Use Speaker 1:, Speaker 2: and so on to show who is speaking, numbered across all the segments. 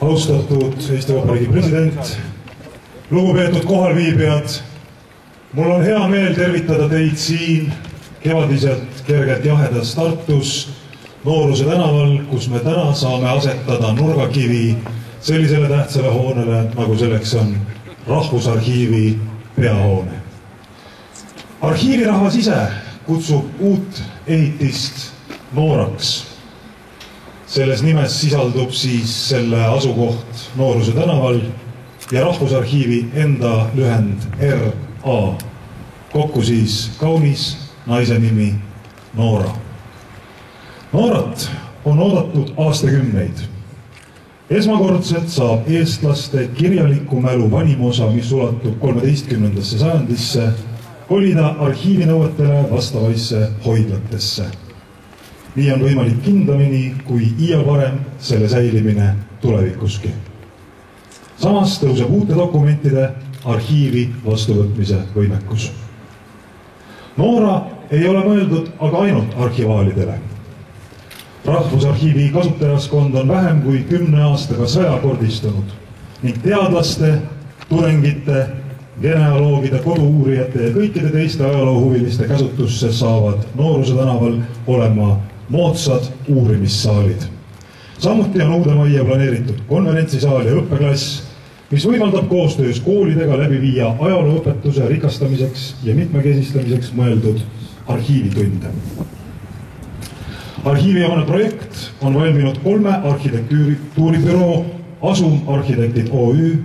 Speaker 1: Austatud Eesti Vabariigi president, lugupeetud kohalviibijad, mul on hea meel tervitada teid siin kevadiselt kergelt jahedas Tartus Nooruse tänaval, kus me täna saame asetada nurgakivi sellisele tähtsale hoonele, nagu selleks on Rahvusarhiivi peahoone. Arhiivirahvas ise kutsub uut ehitist Nooraks. Selles nimes sisaldub siis selle asukoht Nooruse tänaval ja Rahvusarhiivi enda lühend RA. Kokku siis kaunis naise nimi Noora. Noorat on oodatud aastakümneid. Esmakordselt saab eestlaste kirjaliku mälu vanim osa, mis ulatub 13. sajandisse, kolida arhiivinõuetele vastavaisse hoidlatesse. Nii on võimalik kindlamini kui iial varem selle säilimine tulevikuski. Samas tõuseb uute dokumentide arhiivi vastuvõtmise võimekus. Noora ei ole mõeldud aga ainult arhivaalidele. Rahvusarhiivi kasutajaskond on vähem kui 10 aastaga 100-kordistunud ning teadlaste, tudengite, genealoogide, kodu-uurijate ja kõikide teiste ajaloohuviliste käsutusse saavad Nooruse tänaval olema moodsad uurimissaalid. Samuti on uude majja planeeritud konverentsisaal ja õppeklass, mis võimaldab koostöös koolidega läbi viia ajalooõpetuse rikastamiseks ja mitmekesistamiseks mõeldud arhiivitunde. Arhiivihoone projekt on valminud 3 arhitektuuribüroo, Asum Arhitektid OÜ,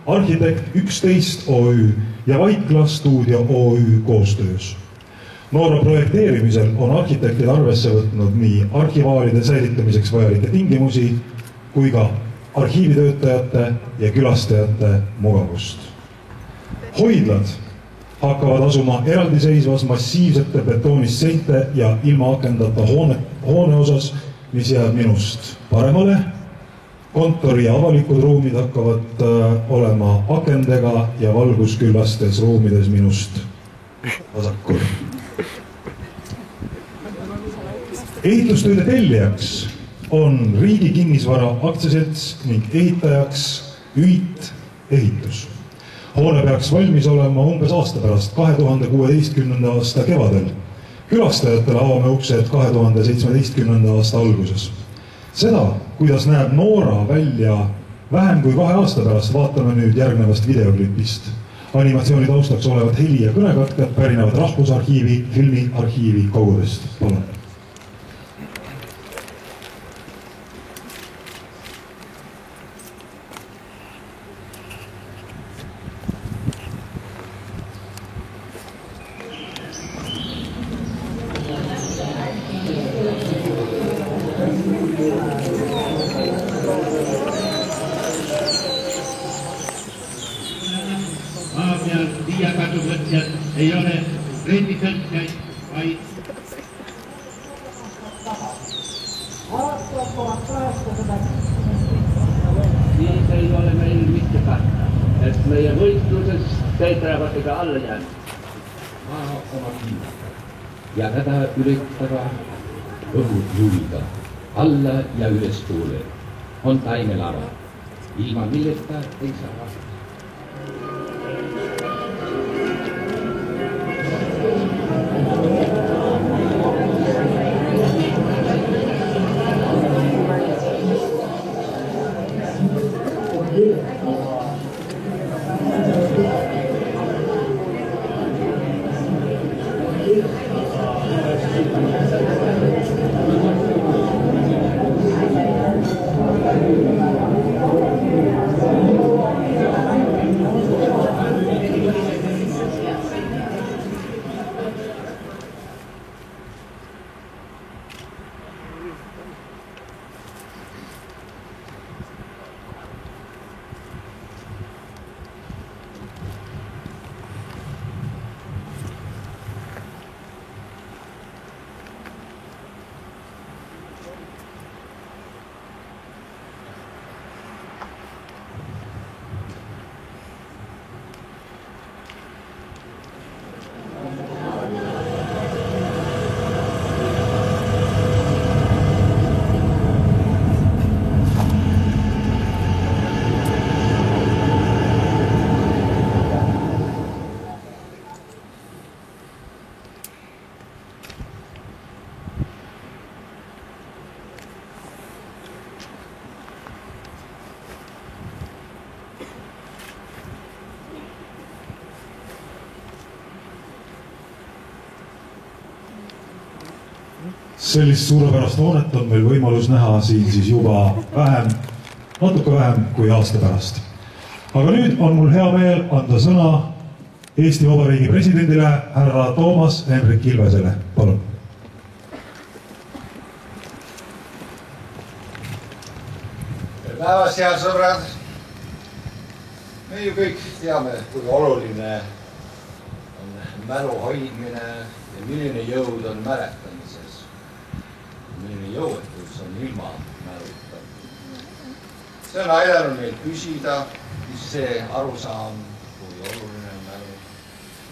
Speaker 1: Arhitekt 11 OÜ ja Vaikla Stuudio OÜ koostöös. Noora projekteerimisel on arhitektid arvesse võtnud nii arhivaalide säilitamiseks vajalikke tingimusi kui ka arhiivitöötajate ja külastajate mugavust. Hoidlad hakkavad asuma eraldiseisvas massiivsete betoonist seinte ja ilma akendata hoone osas, mis jääb minust paremale. Kontori ja avalikud ruumid hakkavad olema akendega ja valgusküllastes ruumides minust vasakul. Ehitustööde tellijaks on Riigi Kinnisvara aktsiaselts ning ehitajaks ÜIT Ehitus. Hoone peaks valmis olema umbes aasta pärast 2016. aasta kevadel. Külastajatele avame uksed 2017. aasta alguses. Seda, kuidas näeb Noora välja vähem kui 2 aasta pärast, vaatame nüüd järgnevast videoklipist. Animatsiooni taustaks olevad heli- ja kõnekatked pärinevad Rahvusarhiivi filmiarhiivi kogudest. Palun.
Speaker 2: Ei ole renditõlkjaid, vaid siis ei ole meil mitte karta, et meie võistluses teetraevatega alla jäänud. Maa oma kinnata ja häda üritava õhud juhida alla ja üles tuule on taimelava, ilma milleta ei saa vastata.
Speaker 1: Sellist suurepärast hoonet on meil võimalus näha siin siis juba natuke vähem kui aasta pärast. Aga nüüd on mul hea meel anda sõna Eesti Vabariigi presidendile härra Toomas Hendrik Ilvesele. Palun.
Speaker 3: Päevast, head sõbrad! Me ju kõik teame, kui oluline on mälu hoidmine ja milline jõud on mäletamises. Milline jõuetus on ilma mäluta. See on aidanud meil püsida, mis see arusaam, kui oluline on mälu.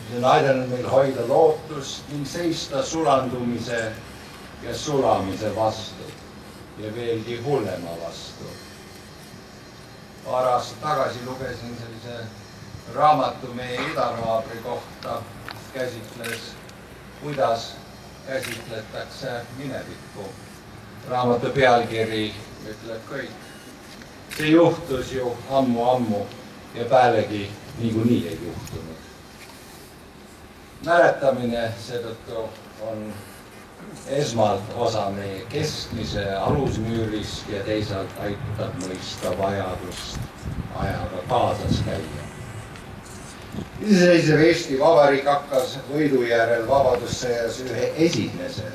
Speaker 3: See on aidanud meil hoida lootust ning seista sulandumise ja sulamise vastu ja veelgi hullema vastu. Paar aastat tagasi lugesin sellise raamatu meie idanaabri kohta, käsitles, kuidas käsitletakse minevikku. Raamatu pealkiri ütleb kõik. See juhtus ju ammu ja pealegi niikuinii ei juhtunud. Mäletamine seetõttu on esmalt osa meie keskmise alusmüürist ja teisalt aitab mõista vajadust ajaga kaasas käia. Iseseisev Eesti Vabariik hakkas võidu järel vabadussõjas ühe esimese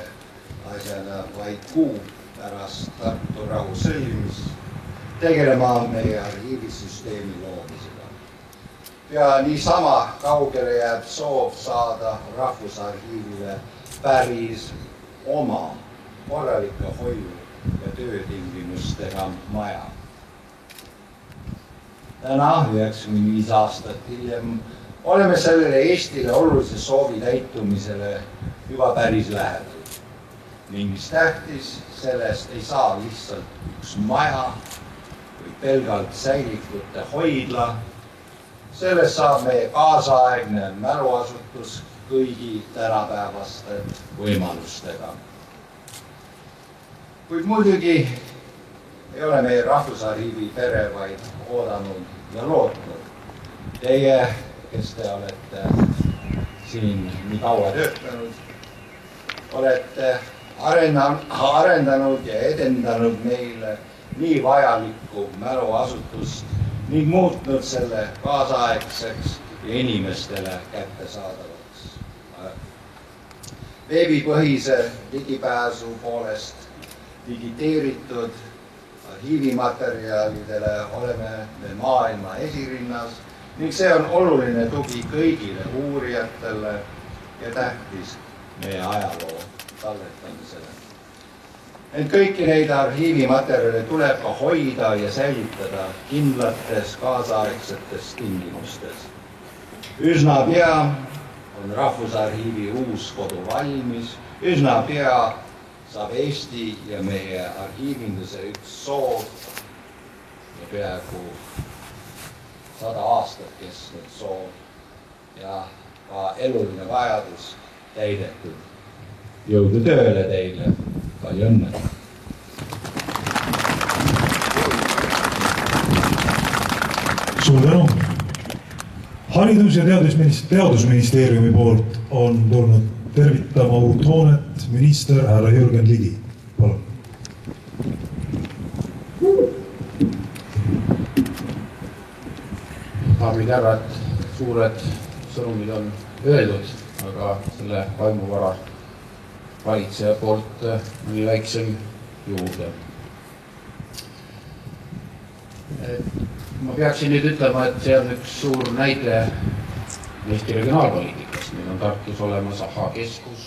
Speaker 3: asjana vaid kuu pärast Tartu rahu sõlmimist tegelema meie arhiivisüsteemi loomisega. Ja niisama kaugele jääb soov saada Rahvusarhiivile päris oma korralike hoiu ja töötingimustega maja. Täna, 95 aastat hiljem, oleme sellele Eestile olulise soovi täitumisele juba päris lähedal. Ning mis tähtis, sellest ei saa lihtsalt üks maja või pelgalt säilikute hoidla. Sellest saab meie kaasaegne mäluasutus kõigi tänapäevaste võimalustega. Kuid muidugi ei ole meie Rahvusarhiivi pere vaid oodanud ja lootnud. Teie, kes te olete siin nii kaua töötanud, olete arendanud ja edendanud meile nii vajalikku mäluasutust ning muutnud selle kaasaegseks ja inimestele kättesaadavaks. Veebipõhise digipääsu poolest digiteeritud arhiivimaterjalidele oleme me maailma esirinnas ning see on oluline tugi kõigile uurijatele ja tähtis meie ajaloo talletamisele. Ent kõiki neid arhiivimaterjale tuleb ka hoida ja säilitada kindlates kaasaegsetes tingimustes. Üsna pea on Rahvusarhiivi uus kodu valmis, üsna pea saab Eesti ja meie arhiivinduse üks soov ja peaaegu 100 aastat kestnud soov ja ka eluline vajadus täidetud. Jõudu tööle teile, palju õnne!
Speaker 1: Suur tänu! Haridus- ja teadusministeeriumi poolt on tulnud tervitama uut hoonet minister härra Jürgen Ligi. Palun.
Speaker 4: Daamid ja härrad, suured sõnumid on öeldud, aga selle vaimuvara valitseja poolt mõni väiksem juurde. Ma peaksin nüüd ütlema, et see on üks suur näide Eesti regionaalpoliitikast. Meil on Tartus olemas AHA-keskus,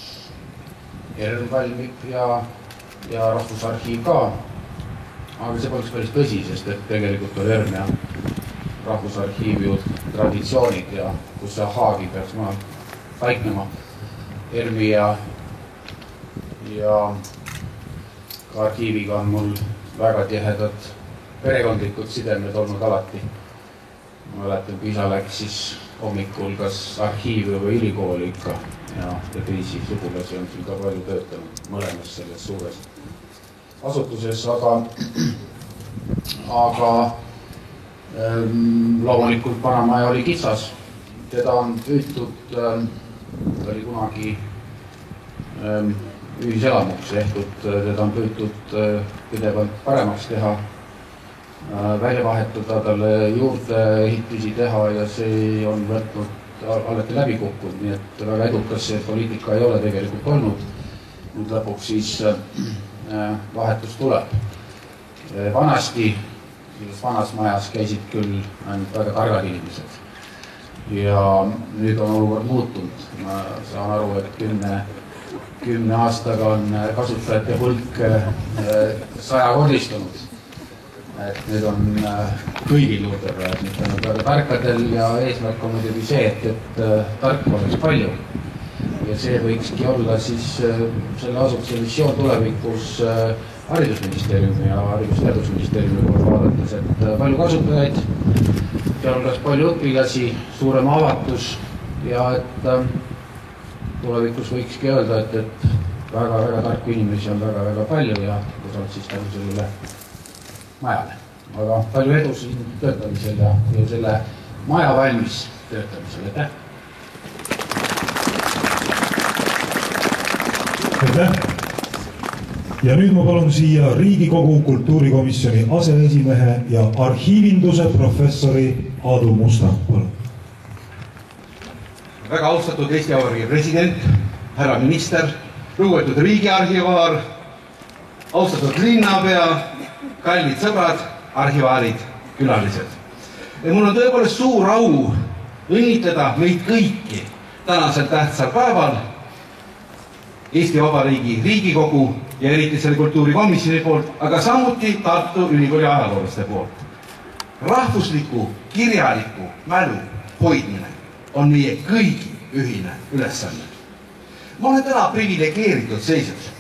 Speaker 4: ERM valmib ja Rahvusarhiiv ka. Aga see poleks päris tõsi, sest et tegelikult on ERM ja Rahvusarhiiv ju traditsioonid ja kus see AHA-gi peaks maal paiknema. ERM-i ja ka arhiiviga on mul väga tihedad perekondlikud sidemed olnud alati. Ma mäletan, kui isa läks siis hommikul kas arhiivi või ülikooli ikka ja teisi sugulasi on siin ka palju töötanud mõlemas selles suures asutuses, aga loomulikult vanamaja oli kitsas. Teda on püütud, ta oli kunagi ühiselamuks tehtud, teda on püütud pidevalt paremaks teha, välja vahetada, talle juurde ehitusi teha ja see on võtnud alati läbi kukkunud, nii et väga edukas see poliitika ei ole tegelikult olnud. Nüüd lõpuks siis vahetus tuleb. Vanasti, selles vanas majas käisid küll ainult väga targad inimesed ja nüüd on olukord muutunud. Ma saan aru, et 10 aastaga on kasutajate hulk 100-kordistunud. Et nüüd on kõigil juurde praegu, nüüd on väga tarkadel ja eesmärk on muidugi see, et tark oleks palju. Ja see võikski olla siis selle asutuse missioon tulevikus haridusministeeriumi ja haridus-teadusministeeriumi poolt vaadates, et palju kasutajaid, sealhulgas palju õpilasi, suurem avatus ja et tulevikus võikski öelda, et väga-väga tarku inimesi on väga-väga palju ja kusagil siis tänu sellele majale. Aga palju edu siin töötamisel ja selle maja valmis töötamisel, aitäh!
Speaker 1: Aitäh! Ja nüüd ma palun siia Riigikogu kultuurikomisjoni aseesimehe ja arhiivinduse professori Aadu Musta. Palun.
Speaker 5: Väga austatud Eesti Vabariigi president, härra minister, lugupeetud riigiarhivaar, austatud linnapea, kallid sõbrad, arhivaarid, külalised. Ja mul on tõepoolest suur au õnnitleda meid kõiki tänasel tähtsal päeval Eesti Vabariigi Riigikogu ja eriti selle kultuurikomisjoni poolt, aga samuti Tartu Ülikooli ajaloolaste poolt. Rahvusliku kirjaliku mälu hoidmine on meie kõigi ühine ülesanne. Ma olen täna privilegeeritud seisus.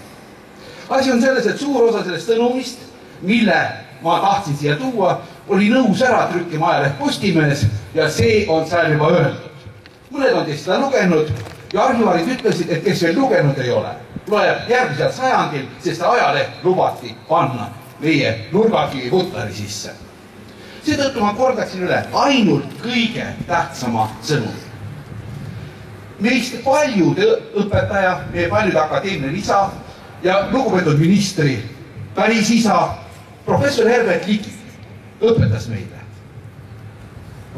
Speaker 5: Asi on selles, et suur osa sellest sõnumist, mille ma tahtsin siia tuua, oli nõus ära trükkima ajaleht Postimees ja see on seal juba öeldud. Mõned on teist seda lugenud ja arhivaarid ütlesid, et kes veel lugenud ei ole, loeb järgmisel sajandil, sest ajaleht lubati panna meie nurgakivi Vutlari sisse. Seetõttu ma kordaksin üle ainult kõige tähtsama sõnumi. Meist paljude õpetaja, meie paljude akadeemiline isa ja lugupeetud ministri päris isa, professor Herbert Ligi õpetas meile.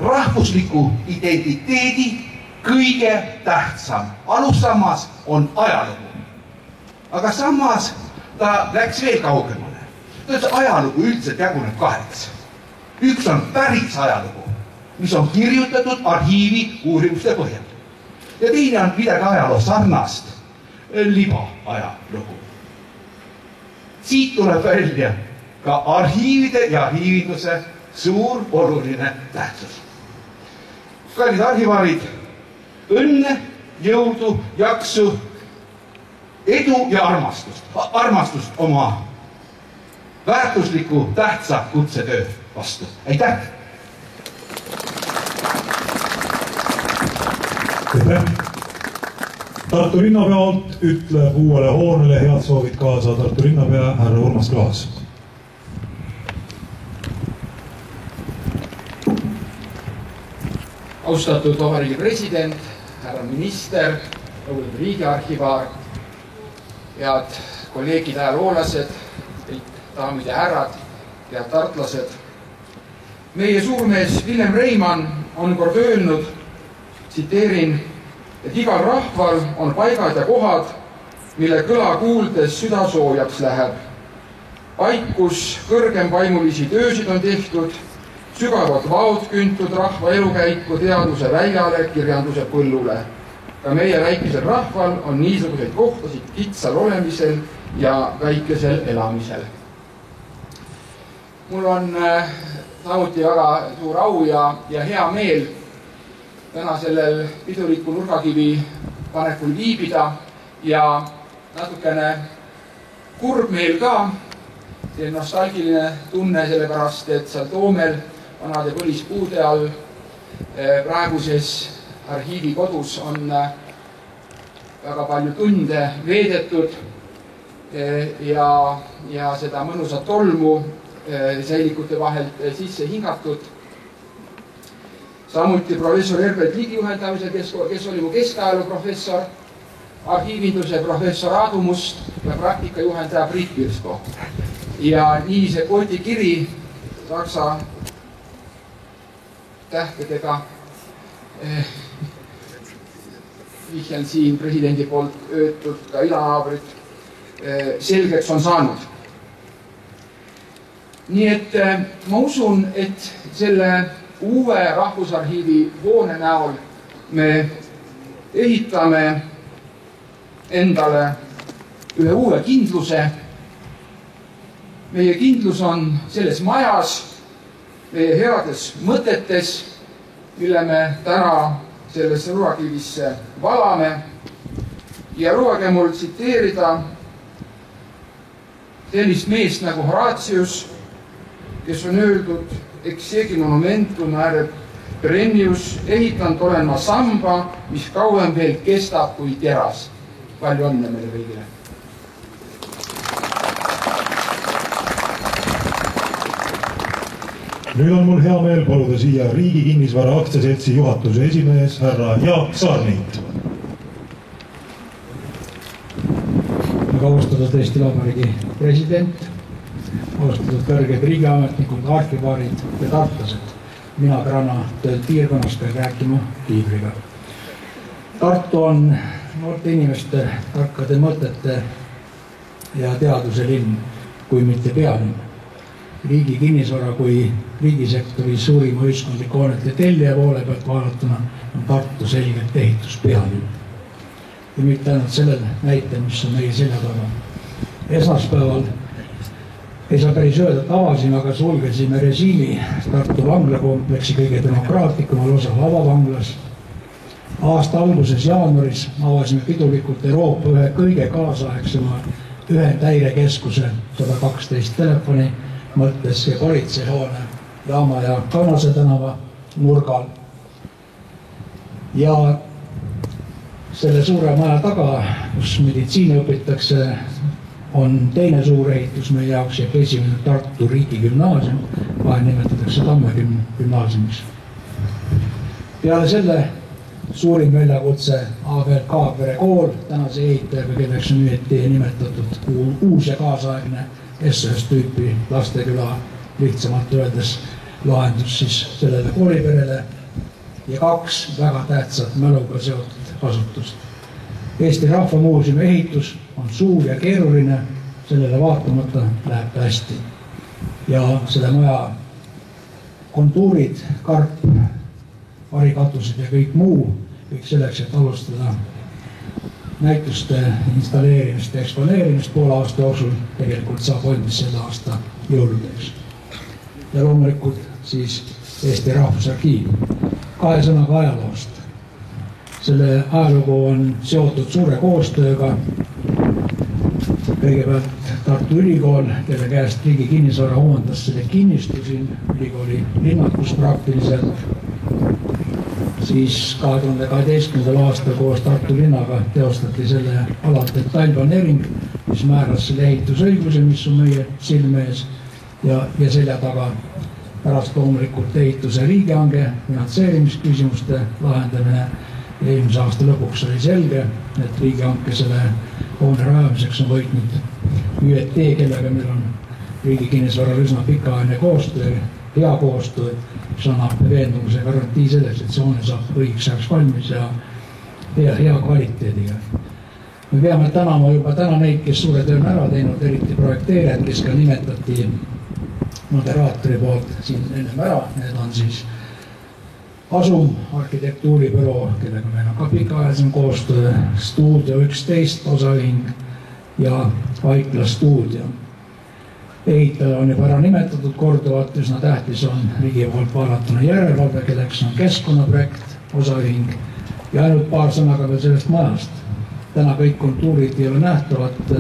Speaker 5: Rahvusliku identiteedi kõige tähtsam alussammas on ajalugu. Aga samas ta läks veel kaugemale. Ta ütles, ajalugu üldiselt jaguneb kaheks. Üks on päris ajalugu, mis on kirjutatud arhiivi uurimuste põhjal. Ja teine on midagi ajaloo sarnast, libaajalugu. Siit tuleb välja ka arhiivide ja arhiivinduse suur oluline tähtsus. Kallid arhivaarid, õnne, jõudu, jaksu, edu ja armastust oma väärtusliku tähtsa kutsetöö vastu. Aitäh!
Speaker 1: Aitäh! Tartu linnapealt ütleb uuele hoonele head soovid kaasa Tartu linnapea härra Urmas Klaas.
Speaker 6: Austatud Vabariigi president, härra minister, lugupeetud riigiarhivaar, head kolleegid ajaloolased, kõik daamid ja härrad, head tartlased. Meie suurmees Villem Reimann on kord öelnud, tsiteerin, et igal rahval on paigad ja kohad, mille kõla kuuldes süda soojaks läheb. Paik, kus kõrgem vaimulisi töösid on tehtud, sügavad vaod küntud rahva elukäiku teaduse väljale, kirjanduse põllule. Ka meie väikesel rahval on niisuguseid kohtasid kitsal olemisel ja väikesel elamisel. Mul on samuti väga suur au ja hea meel täna sellel pidulikul nurgakivi panekul viibida ja natukene kurb meel ka, see nostalgiline tunne sellepärast, et seal Toomel vanade põlispuude all praeguses arhiivikodus on väga palju tunde veedetud ja seda mõnusat tolmu säilikute vahelt sisse hingatud. Samuti professor Herbert Ligi juhendamisel, kes oli mu keskajalu professor, arhiivinduse professor Aadu Must ja praktikajuhendaja Priit Pirsko. Ja nii see koodikiri saksa tähtedega vihjan siin presidendi poolt öeldud ka idanaabrid selgeks on saanud. Nii et ma usun, et selle uue Rahvusarhiivi hoone näol me ehitame endale ühe uue kindluse. Meie kindlus on selles majas, meie heades mõtetes, mille me täna sellesse ruakivisse valame. Ja lubage mul tsiteerida sellist meest nagu Horatius, kes on öeldud ex segi monumentum ääre perennius, ehitanud olen ma samba, mis kauem veel kestab kui teras. Palju õnne meile kõigile!
Speaker 1: Nüüd on mul hea meel paluda siia Riigi Kinnisvara Aktsiaseltsi juhatuse esimees härra Jaak Saarniit.
Speaker 7: Austatud Eesti Vabariigi president, austatud kõrged riigiametnikud, arhivaarid ja tartlased. Mina Grana tööd piirkonnas pean rääkima Tiibriga. Tartu on noorte inimeste, tarkade mõtete ja teaduse linn, kui mitte pealinn. Riigi kinnisvara kui riigisektori suurima ühiskondliku hoonete tellija poole pealt vaadatuna on Tartu selgelt ehituspealinn. Ja mitte ainult sellel näitel, mis on meie selja taga. Esmaspäeval ei saa päris öelda, et avasime, aga sulgesime režiimi Tartu vanglakompleksi kõige demokraatlikumal osa Lavavanglas. Aasta alguses jaanuaris avasime pidulikult Euroopa ühe kõige kaasaegsema ühendhäirekeskuse 112 telefoni mõttes ja politseihoone Jaama ja Kannase tänava nurgal. Ja selle suure maja taga, kus meditsiini õpitakse, on teine suur ehitus meie jaoks ja esimene Tartu riigigümnaasium, vahel nimetatakse Tamme gümnaasiumis. Peale selle suurim väljakutse A.V. Kaagvere kool, tänase ehitajaga, kelleks on nüüd nimetatud uus ja kaasaegne SOS tüüpi lasteküla, lihtsamalt öeldes lahendus siis sellele kooliperele ja kaks väga tähtsat mäluga seotud asutust. Eesti Rahva Muuseumi ehitus on suur ja keeruline, sellele vaatamata läheb ta hästi. Ja selle maja kontuurid, karp, varikatused ja kõik muu, kõik selleks, et alustada näituste installeerimist ja eksponeerimist poole aasta jooksul tegelikult saab valmis selle aasta jõuludeks. Ja loomulikult siis Eesti Rahvusarhiiv. Kahe sõnaga ajaloost. Selle ajalugu on seotud suure koostööga. Kõigepealt Tartu Ülikool, kelle käest Riigi Kinnisvara omandas selle kinnistu siin ülikooli linnakus praktiliselt. Siis 2012. aastal koos Tartu linnaga teostati selle ala detailplaneering, mis määras selle ehitusõiguse, mis on meie silme ees ja selja taga. Pärast loomulikult ehituse riigihange, finantseerimisküsimuste lahendamine ja eelmise aasta lõpuks oli selge, et riigihanke selle hoone rajamiseks on võitnud ÜET, kellega meil on Riigi Kinnisvara üsna pikaajaline koostöö, hea koostöö, mis annab veendumuse garantii selleks, et see hoone saab õigeks ajaks valmis ja hea kvaliteediga. Me peame tänama juba täna neid, kes suure töö on ära teinud, eriti projekteerijad, kes ka nimetati moderaatori poolt siin ennem ära. Need on siis Asum arhitektuuribüroo, kellega meil on ka pikaajalisem koostöö, Stuudio 11 osaühing ja Vaikla stuudio. Ehitaja on juba ära nimetatud korduvalt, üsna tähtis on riigi poolt vaadatuna järelevalve, kelleks on keskkonnaprojekt, osaühing ja ainult paar sõnaga veel sellest majast. Täna kõik kontuurid ei ole nähtavad,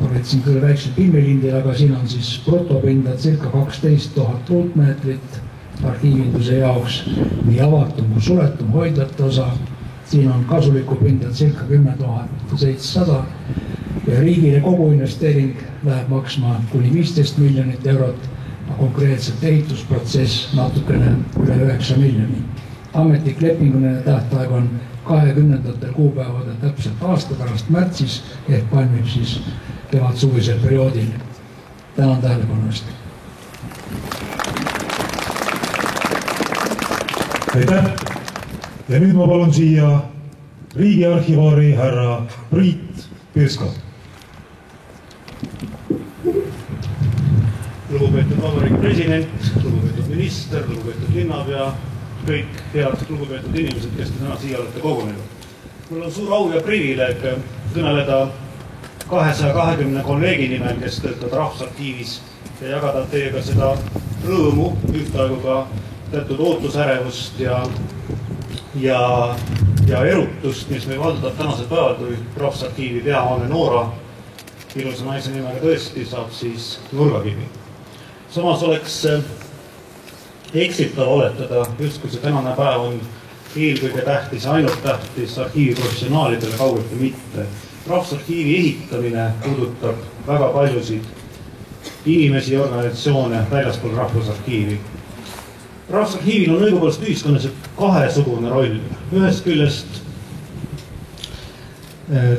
Speaker 7: olid siin küll väiksed pilmilindil, aga siin on siis brutopinda circa 12 000 ruutmeetrit arhiivinduse jaoks, nii avatum kui suletum hoidlate osa. Siin on kasulikku pinda circa 10 700 ja riigile kogu investeering läheb maksma kuni 15 miljonit eurot, aga konkreetselt ehitusprotsess natukene üle 9 miljoni. ametlik lepinguline tähtaeg on 20. kuupäevadel täpselt aasta pärast märtsis ehk valmib siis kevad-suvisel perioodil. Tänan tähelepanu eest.
Speaker 1: Aitäh! Ja nüüd ma palun siia riigiarhivaari härra Priit Pirska.
Speaker 8: Lugupeetud Vabariigi president, lugupeetud minister, lugupeetud linnapea, kõik head lugupeetud inimesed, kes te täna siia olete kogunenud. Mul on suur au ja privileeg kõneleda 220 kolleegi nimel, kes töötavad Rahvusarhiivis ja jagada teiega seda rõõmu, ühtaegu ka teatud ootusärevust ja erutust, mis me valdab tänasel päeval, kui Rahvusarhiivi peahoone Noora ilusa naise nimega tõesti saab siis nurgakivi. Samas oleks eksitav oletada, justkui see tänane päev on eelkõige tähtis ja ainult tähtis arhiiviprofessionaalidele kaugeltki mitte. Rahvusarhiivi ehitamine puudutab väga paljusid inimesi ja organisatsioone väljaspool Rahvusarhiivi. Rahvusarhiivil on õigupoolest ühiskonnas kahesugune roll. Ühest küljest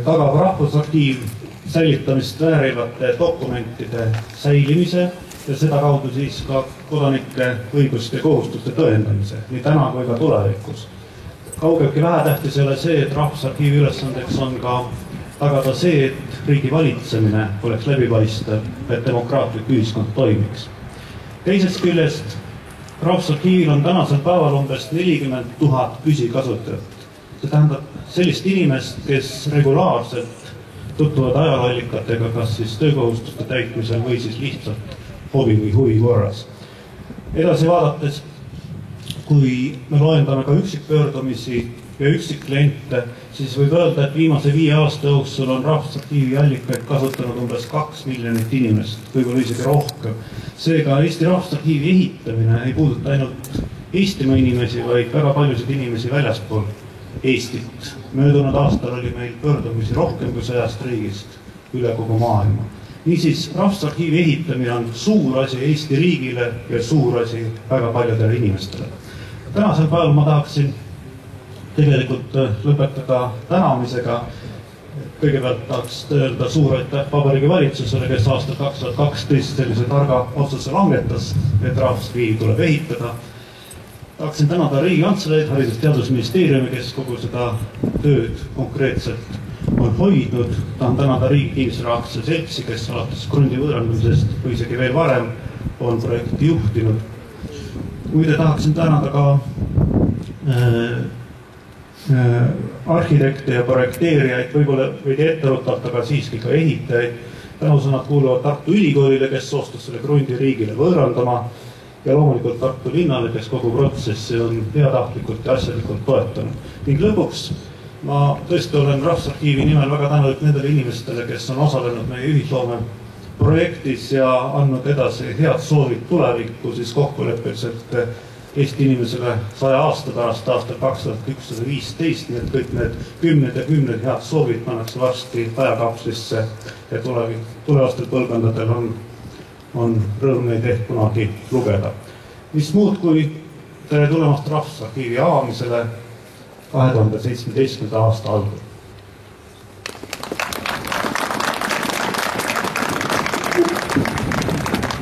Speaker 8: tagab Rahvusarhiiv säilitamist väärivate dokumentide säilimise ja seda kaudu siis ka kodanike õiguste ja kohustuste tõendamise, nii täna kui ka tulevikus. Kaugeltki vähetähtis ei ole see, et Rahvusarhiivi ülesandeks on ka tagada see, et riigi valitsemine oleks läbipaistev, et demokraatlik ühiskond toimiks. Teisest küljest Rahvusarhiivil on tänasel päeval umbes 40 000 püsikasutajat. See tähendab sellist inimest, kes regulaarselt tutvuvad ajalooallikatega kas siis töökohustuste täitmisel või siis lihtsalt hobi või huvi korras. Edasi vaadates, kui me loendame ka üksikpöördumisi ja üksikkliente, siis võib öelda, et viimase 5 aasta jooksul on Rahvusarhiivi allikaid kasutanud umbes 2 miljonit inimest, võib-olla isegi rohkem. Seega Eesti Rahvusarhiivi ehitamine ei puuduta ainult Eestimaa inimesi, vaid väga paljusid inimesi väljaspool Eestit. Möödunud aastal oli meil pöördumisi rohkem kui 100 riigist üle kogu maailma. Niisiis, Rahvusarhiivi ehitamine on suur asi Eesti riigile ja suur asi väga paljudele inimestele. Tänasel päeval ma tahaksin tegelikult lõpetada tänamisega. Kõigepealt tahaks öelda suur aitäh Vabariigi valitsusele, kes aastal 2012 sellise targa otsuse langetas, et Rahvusarhiivi tuleb ehitada. Tahaksin tänada Riigikantseleid, Haridus- ja Teadusministeeriumi, kes kogu seda tööd konkreetselt on hoidnud. Tahan tänada Riigi Kinnisvara Aktsiaseltsi, kes alates krundi võõrandamisest või isegi veel varem on projekti juhtinud. Muide tahaksin tänada ka arhitekte ja projekteerijaid, võib-olla veidi etteruttavalt, aga siiski ka ehitajaid. Tänusõnad kuuluvad Tartu Ülikoolile, kes soostus selle krundi riigile võõrandama ja loomulikult Tartu linnale, kes kogu protsessi on heatahtlikult ja asjalikult toetanud. Ning lõpuks ma tõesti olen Rahvusarhiivi nimel väga tänulik nendele inimestele, kes on osalenud meie ühisloome projektis ja andnud edasi head soovid tulevikku siis kokkuleppeliselt Eesti inimesele 100 aasta pärast aastal 2115, nii et kõik need kümned head soovid pannakse varsti ajakapslisse ja tulevastel põlvkondadel on rõõm neid ehk kunagi lugeda. Mis muud kui tere tulemast Rahvusarhiivi avamisele 2017. aasta algul.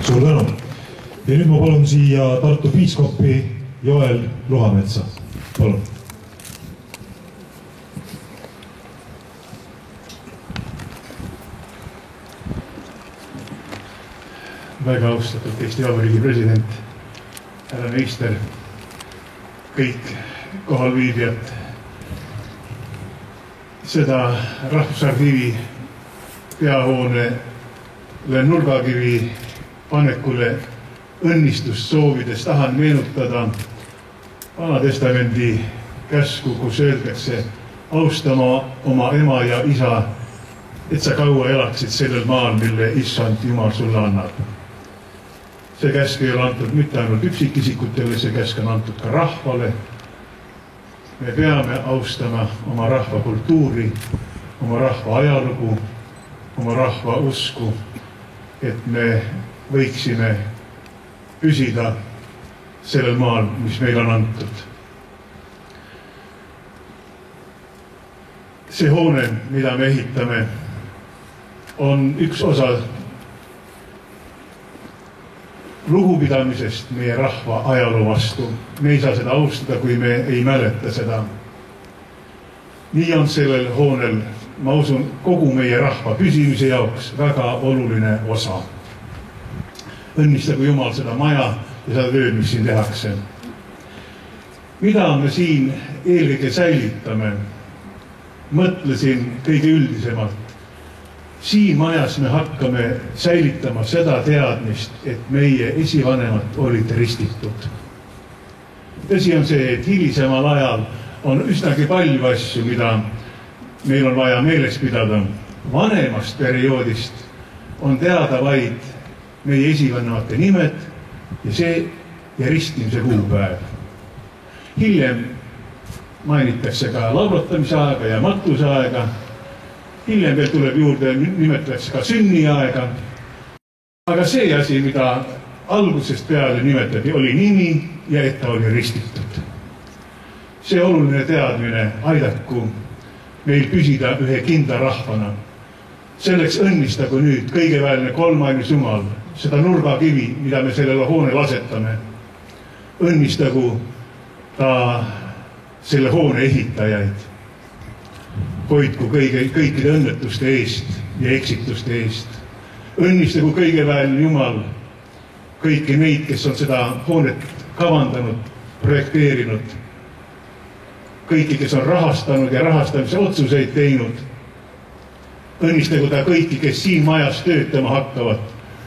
Speaker 1: Suur tänu. Ja nüüd ma palun siia Tartu piiskopi Joel Luhametsa. Palun.
Speaker 8: Väga austatud Eesti Vabariigi president, härra minister, kõik kohalviibijad. Seda Rahvusarhiivi peahoonele nurgakivi panekule õnnistust soovides tahan meenutada Vana Testamendi käsku, kus öeldakse austama oma ema ja isa, et sa kaua elaksid sellel maal, mille issand Jumal sulle annab. See käsk ei ole antud mitte ainult üksikisikutele, see käsk on antud ka rahvale. Me peame austama oma rahva kultuuri, oma rahva ajalugu, oma rahva usku, et me võiksime püsida sellel maal, mis meil on antud.
Speaker 9: see hoone, mida me ehitame, on üks osa lugupidamisest meie rahva ajaloo vastu. Me ei saa seda austada, kui me ei mäleta seda. Nii on sellel hoonel, ma usun, kogu meie rahva püsimise jaoks väga oluline osa. Õnnistagu Jumal seda maja ja seda tööd, mis siin tehakse. Mida me siin eelkõige säilitame? Mõtlesin kõige üldisemalt. Siin majas me hakkame säilitama seda teadmist, et meie esivanemad olid ristitud. Tõsi on see, et hilisemal ajal on üsnagi palju asju, mida meil on vaja meeles pidada. Vanemast perioodist on teada vaid meie esivanemate nimed ja see ja ristimise kuupäev. Hiljem mainitakse ka laulatamise aega ja matluse aega. Hiljem veel tuleb juurde, nimetatakse ka sünniaega. Aga see asi, mida algusest peale nimetati, oli nimi ja et ta oli ristitud. See oluline teadmine aidaku meil püsida ühe kindla rahvana. Selleks õnnistagu nüüd kõigeväelne kolmainus Jumal, seda nurgakivi, mida me sellele hoonel asetame. Õnnistagu ta selle hoone ehitajaid. Hoidku kõikide õnnetuste eest ja eksituste eest. Õnnistagu kõigeväelne Jumal kõiki neid, kes on seda hoonet kavandanud, projekteerinud. Kõiki, kes on rahastanud ja rahastamise otsuseid teinud. Õnnistagu ta kõiki, kes siin majas töötama hakkavad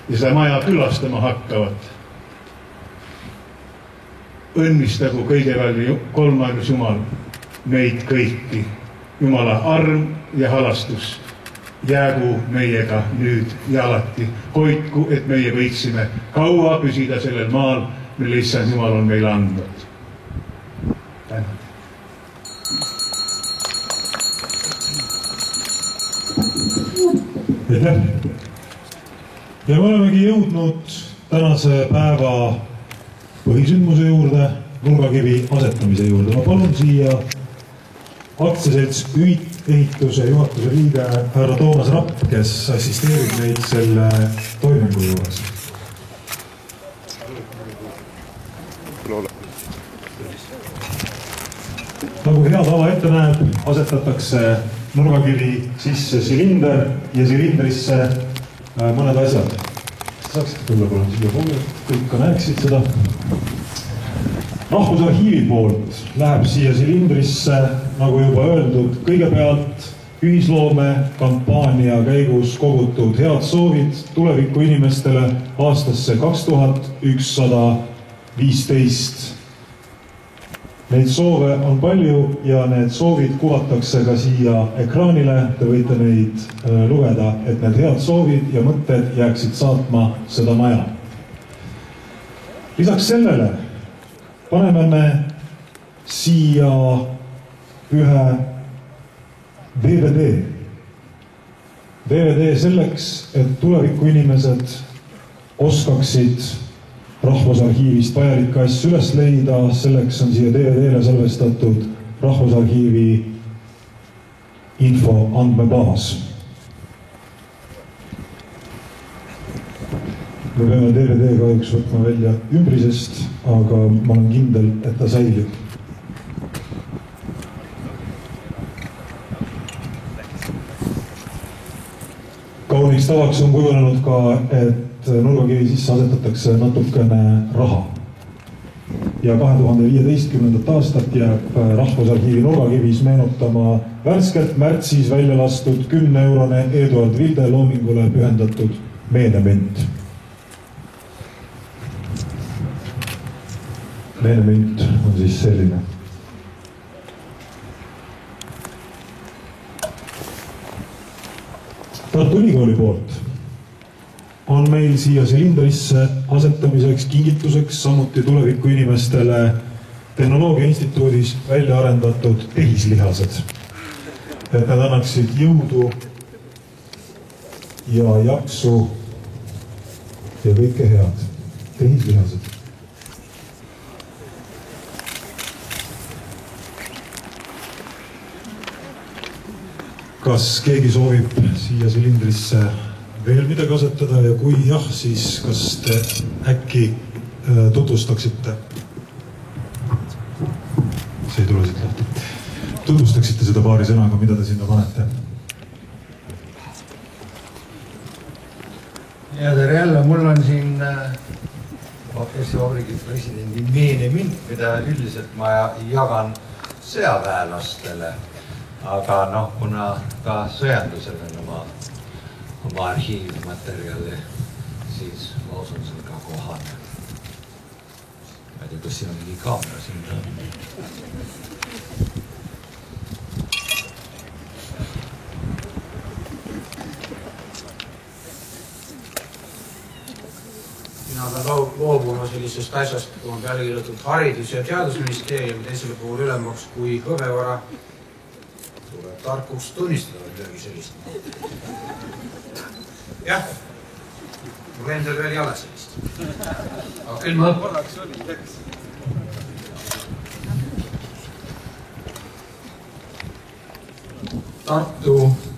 Speaker 9: ja seda maja külastama hakkavad. Õnnistagu kõigeväelne kolmainus Jumal meid kõiki. Jumala arm ja halastus jäägu meiega nüüd ja alati. Hoidku, et meie võiksime kaua püsida sellel maal, mille issand Jumal on meile andnud. Tänan.
Speaker 1: Aitäh. Ja me olemegi jõudnud tänase päeva põhisündmuse juurde, nurgakivi asetamise juurde. Ma palun siia aktsiaselts ehituse juhatuse liige härra Toomas Rapp, kes assisteerib meid selle toimengu juures. Nagu hea tava ette näeb, asetatakse nurgakivi sisse silinder ja silindrisse mõned asjad. Saaksite tulla palun siia poole, kõik ka näeksid seda. Rahvusarhiivi poolt läheb siia silindrisse, nagu juba öeldud, kõigepealt ühisloome kampaania käigus kogutud head soovid tuleviku inimestele aastasse 2115. Neid soove on palju ja need soovid kuvatakse ka siia ekraanile. Te võite neid lugeda, et need head soovid ja mõtted jääksid saatma seda maja. Lisaks sellele paneme me siia ühe DVD. DVD selleks, et tuleviku inimesed oskaksid Rahvusarhiivist vajalikke asju üles leida. Selleks on siia DVD-le salvestatud Rahvusarhiivi info andmebaas. Me peame DVD kahjuks võtma välja ümbrisest, aga ma olen kindel, et ta säilib. Kauniks tavaks on kujunenud ka, et nurgakivi sisse asetatakse natukene raha. Ja 2015. aastat jääb Rahvusarhiivi nurgakivis meenutama värskelt märtsis välja lastud 10-eurone Eduard Vilde loomingule pühendatud meenemünt. Meenemünt on siis selline. Tartu Ülikooli poolt on meil siia silindrisse asetamiseks, kingituseks, samuti tuleviku inimestele Tehnoloogia Instituudis välja arendatud tehislihased. Et nad annaksid jõudu ja jaksu ja kõike head. Tehislihased. kas keegi soovib siia silindrisse veel midagi asetada ja kui jah, siis kas te äkki tutvustaksite, see ei tule siit lahti, tutvustaksite seda paari sõnaga, mida te sinna panete?
Speaker 3: Ja tere jälle, mul on siin Eesti Vabariigi presidendi meenemint, mida üldiselt ma jagan sõjaväelastele, aga kuna ka sõjandusel on oma arhiivmaterjali, siis ma usun, see on ka kohane. Ma ei tea, kas siin on mingi kaamera siin ta.
Speaker 4: Mina pean loobuma sellisest asjast, kui on peale kirjutatud Haridus- ja Teadusministeeriumi teisele pool ülemaks kui hõbevara. Tuleb tarkuks tunnistada midagi sellist. Jah, mul endal veel ei ole sellist. Aga küll ma õppan.
Speaker 6: Tartu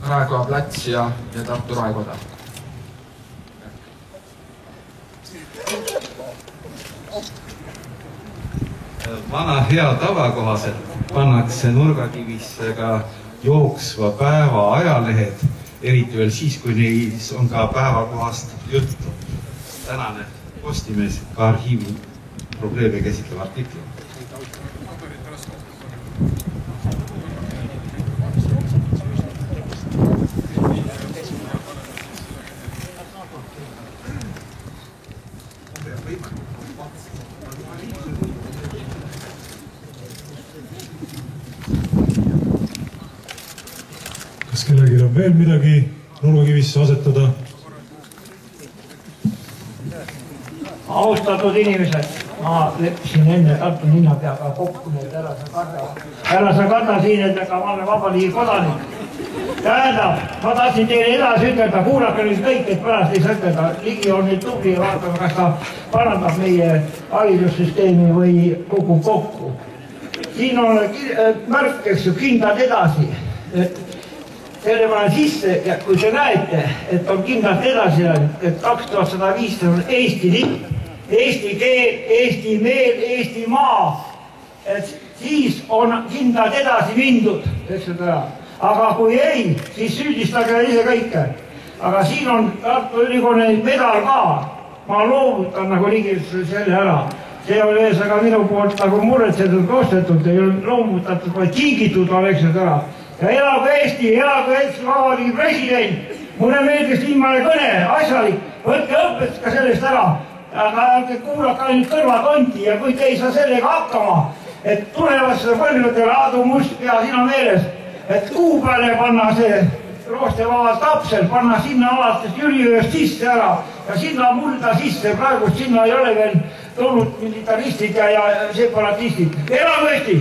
Speaker 6: Raekoja plats ja Tartu Raekoda.
Speaker 5: Vana hea tava kohaselt pannakse nurgakivisse ka jooksva päeva ajalehed, eriti veel siis, kui neis on ka päevakohast juttu. Tänane Postimees ka arhiivi probleeme käsitlev artikli.
Speaker 1: Kas kellelgi on veel midagi nurgakivisse asetada?
Speaker 7: Austatud inimesed, ma leppisin enne Tartu linnapeaga kokku, et ära sa karda siin, et ma olen Vabariigi kodanik. Tähendab, ma tahtsin teile edasi ütelda, kuulake nüüd kõik, et pärast ei saa ütelda. Ligi on nüüd tubli ja vaatame, kas ta parandab meie haridussüsteemi või kukub kokku. Siin on märk, eks ju, kindlad edasi. Selle panen sisse ja kui te näete, et on kindlalt edasi, et 2105 on Eesti lipp, Eesti keel, Eesti meel, Eesti maa, et siis on kindlalt edasi mindud, eks seda. Aga kui ei, siis süüdistage ise kõike. Aga siin on Tartu Ülikooli medal ka. Ma loovutan nagu riigis selle ära. See on ees aga minu poolt nagu muretsetud, kostetud, ei ole loomutatud, vaid kingitud on, eks seda. Ja elagu Eesti Vabariigi president. Mulle meeldis viimane kõne, asjalik. Võtke õppest ka sellest ära. Aga kuulake ainult kõrvakonti ja kui te ei saa sellega hakkama, et tulevad seda põlvedele Aadu Must pea sina meeles, et kuu peale panna see roostevabalt kapsel, panna sinna alates Jüriööst sisse ära ja sinna mulda sisse. Praegu sinna ei ole veel tulnud militaristid ja separatistid. Elagu Eesti!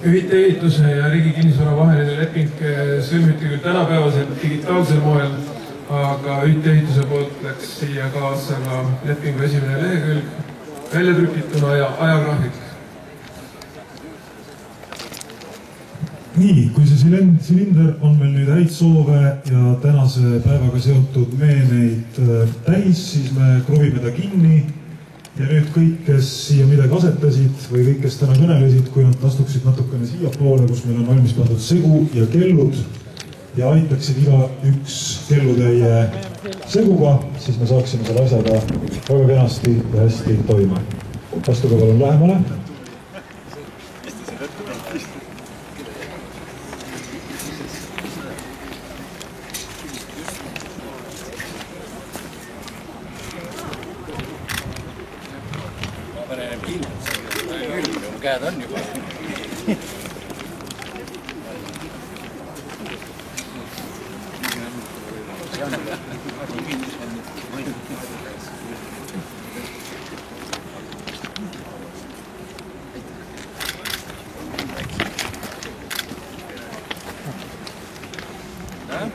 Speaker 10: Ehituse ja Riigi Kinnisvara vaheline leping sõlmiti küll tänapäevasel digitaalsel moel, aga ehituse poolt läks siia kaasa ka lepingu esimene lehekülg, väljatrükituna ja ajagraafik.
Speaker 1: Nii, kui see silinder on meil nüüd häid soove ja tänase päevaga seotud meeneid täis, siis me kruvime ta kinni. Ja nüüd kõik, kes siia midagi asetasid või kõik, kes täna kõnelesid, kui nad astuksid natukene siia poole, kus meil on valmis pandud segu ja kellud ja aitaksid iga üks kellutäie seguga, siis me saaksime selle asjaga väga kenasti ja hästi toime. Astuge palun lähemale.
Speaker 11: Käed on juba.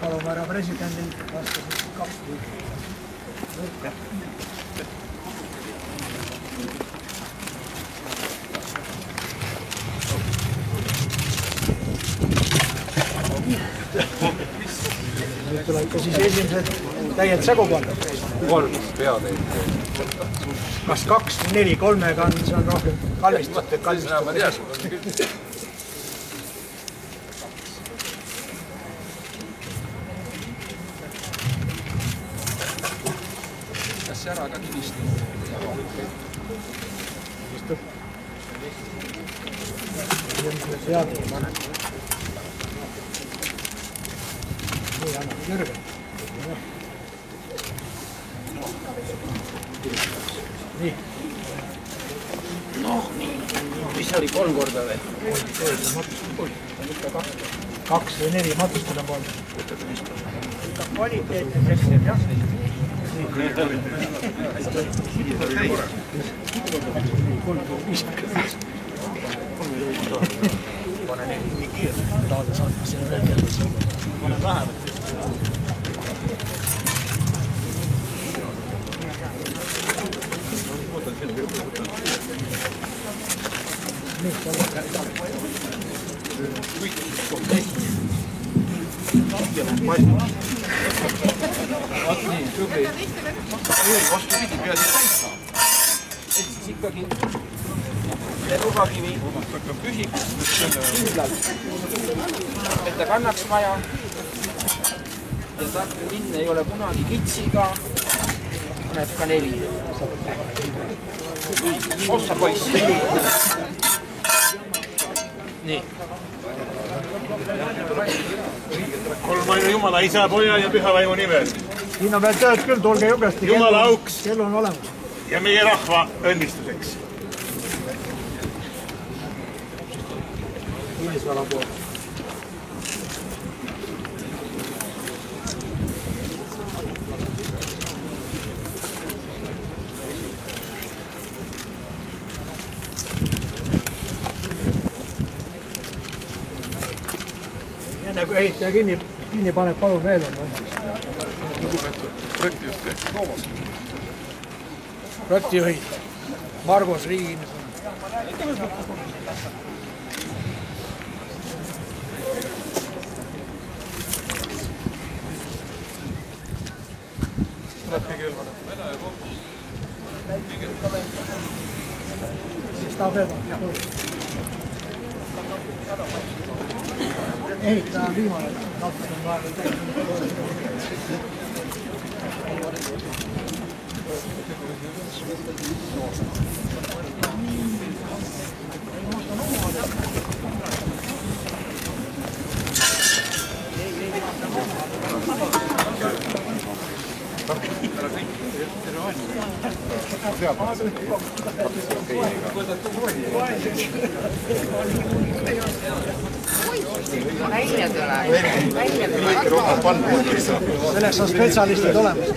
Speaker 11: Palun härra presidendil vastasid 2 minutit.
Speaker 12: Nüüd tuleb ka siis esimesed täied segupandad.
Speaker 3: 3 peatäit.
Speaker 12: Kas 2 või 4, 3-ga on, see on rohkem kalmistut.
Speaker 3: Ma tean.
Speaker 6: Kas see ära ka kivistab?
Speaker 12: Kivistab. Seadme paneb. Nii annab kõrge. Nii.
Speaker 6: Noh, nii. Mis oli 3 korda veel?
Speaker 12: 2 või 4 matustel on polnud. Kvaliteetne sektor, jah. Pane nii kiirelt. Taada saada sinna veel kellus. Pane vähemalt.
Speaker 6: Vaat nii, tubli. Ei, vastupidi, pead ei täis saab. Et siis ikkagi turvakivi püsib kindlalt. Et ta kannaks maja. Ja Tartu linn ei ole kunagi kitsiga. Paneb ka 4. Ossa poiss. Nii.
Speaker 9: 3 ainu Jumala, Isa, Poja ja Püha Vaimu nimel.
Speaker 12: Siin on veel tööd küll, tulge jugesti.
Speaker 9: Jumala auks.
Speaker 12: Kell on olemas.
Speaker 9: Ja meie rahva õnnistuseks.
Speaker 12: Kinnisvara pool. Enne kui ehitaja kinni paneb, palun veel on võimalus.
Speaker 6: Lugupeetud projektijuht Toomas.
Speaker 12: Projektijuhid Margos Riigikinnisvara.
Speaker 6: Tuleb kõige ülvada.
Speaker 12: Siis tahab veel. Ehitaja on viimane, nappad on vahepeal täinud. Selleks on spetsialistid olemas.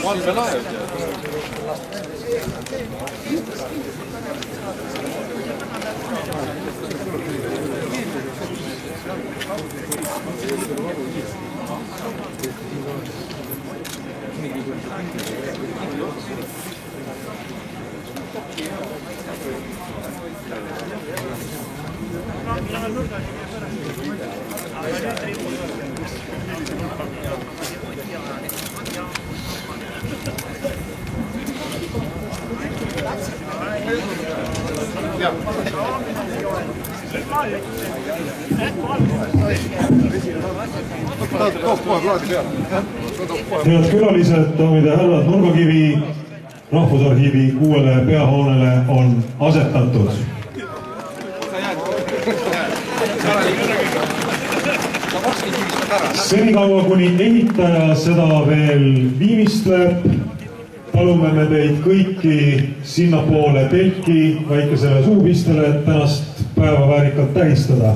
Speaker 6: Valvelaev.
Speaker 1: Head külalised, daamid ja härrad, Nurgakivi Rahvusarhiivi 6. peahoonele on asetatud. Senikaua, kuni ehitaja seda veel viimistleb, palume me teid kõiki sinnapoole telki väikesele suupistele, et tänast päeva väärikalt tähistada.